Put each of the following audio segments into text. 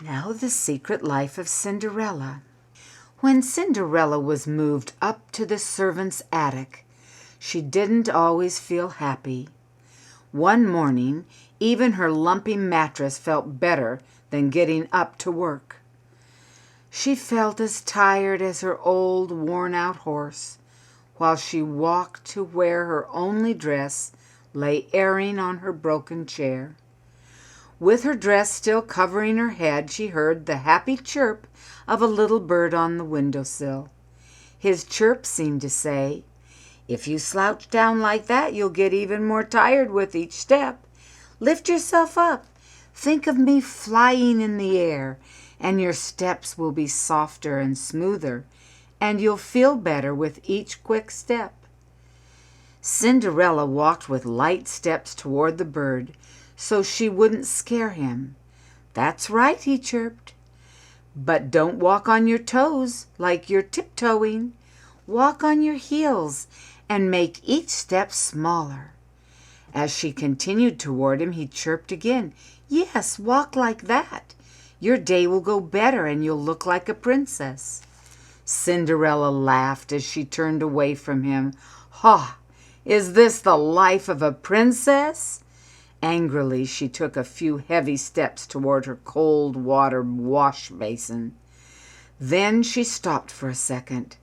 Now the secret life of Cinderella. When Cinderella was moved up to the servants' attic, she didn't always feel happy. One morning, even her lumpy mattress felt better than getting up to work. She felt as tired as her old worn-out horse, while she walked to where her only dress lay airing on her broken chair. With her dress still covering her head, she heard the happy chirp of a little bird on the windowsill. His chirp seemed to say, "If you slouch down like that, you'll get even more tired with each step. Lift yourself up. Think of me flying in the air, and your steps will be softer and smoother, and you'll feel better with each quick step." Cinderella walked with light steps toward the bird, so she wouldn't scare him. "That's right," he chirped. "But don't walk on your toes like you're tiptoeing. Walk on your heels and make each step smaller." As she continued toward him, he chirped again. "Yes, walk like that. Your day will go better and you'll look like a princess." Cinderella laughed as she turned away from him. "Ha! Is this the life of a princess?" Angrily, she took a few heavy steps toward her cold water wash basin. Then she stopped for a second.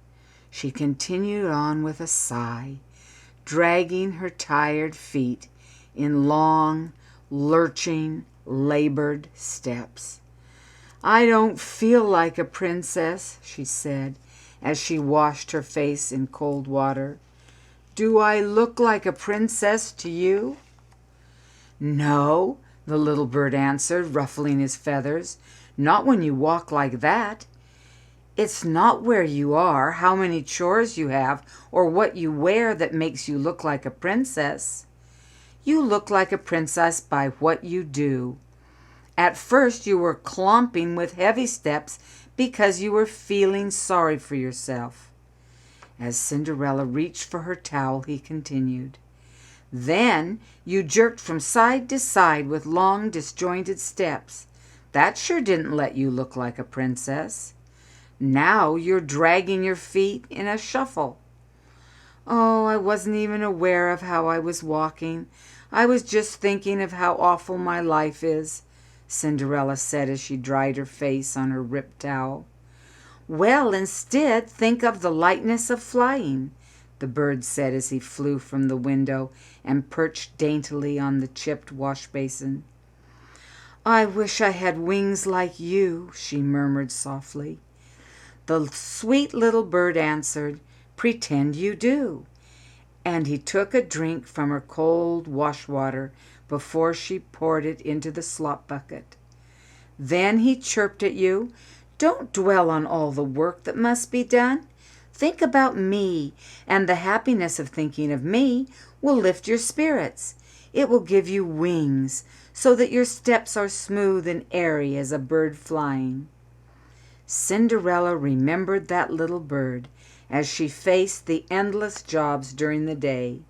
She continued on with a sigh, dragging her tired feet in long, lurching, labored steps. "I don't feel like a princess," she said, as she washed her face in cold water. "Do I look like a princess to you?" "No," the little bird answered, ruffling his feathers. "Not when you walk like that. It's not where you are, how many chores you have, or what you wear that makes you look like a princess. You look like a princess by what you do. At first you were clomping with heavy steps because you were feeling sorry for yourself." As Cinderella reached for her towel, he continued, "Then you jerked from side to side with long, disjointed steps. That sure didn't let you look like a princess. Now you're dragging your feet in a shuffle." "Oh, I wasn't even aware of how I was walking. I was just thinking of how awful my life is," Cinderella said as she dried her face on her ripped towel. "Well, instead, think of the lightness of flying," the bird said as he flew from the window and perched daintily on the chipped wash basin. "I wish I had wings like you," she murmured softly. The sweet little bird answered, "Pretend you do," and he took a drink from her cold wash water before she poured it into the slop bucket. Then he chirped at you, "Don't dwell on all the work that must be done. Think about me, and the happiness of thinking of me will lift your spirits. It will give you wings, so that your steps are smooth and airy as a bird flying." Cinderella remembered that little bird as she faced the endless jobs during the day.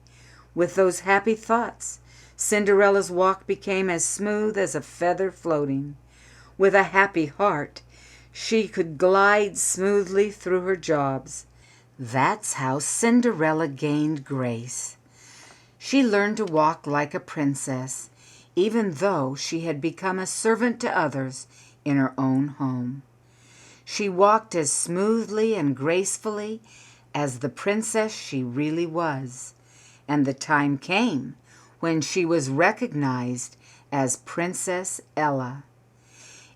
With those happy thoughts, Cinderella's walk became as smooth as a feather floating. With a happy heart, she could glide smoothly through her jobs. That's how Cinderella gained grace. She learned to walk like a princess, even though she had become a servant to others in her own home. She walked as smoothly and gracefully as the princess she really was, and the time came when she was recognized as Princess Ella.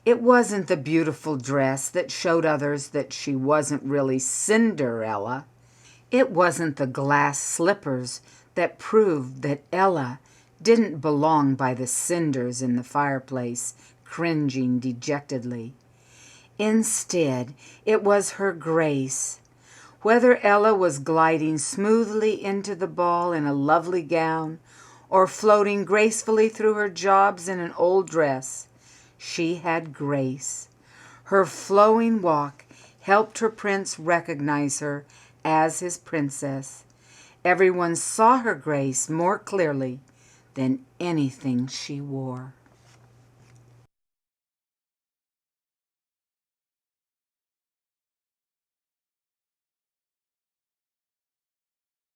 It wasn't the beautiful dress that showed others that she wasn't really Cinderella. It wasn't the glass slippers that proved that Ella didn't belong by the cinders in the fireplace, cringing dejectedly. Instead, it was her grace. Whether Ella was gliding smoothly into the ball in a lovely gown, or floating gracefully through her jobs in an old dress, she had grace. Her flowing walk helped her prince recognize her as his princess. Everyone saw her grace more clearly than anything she wore.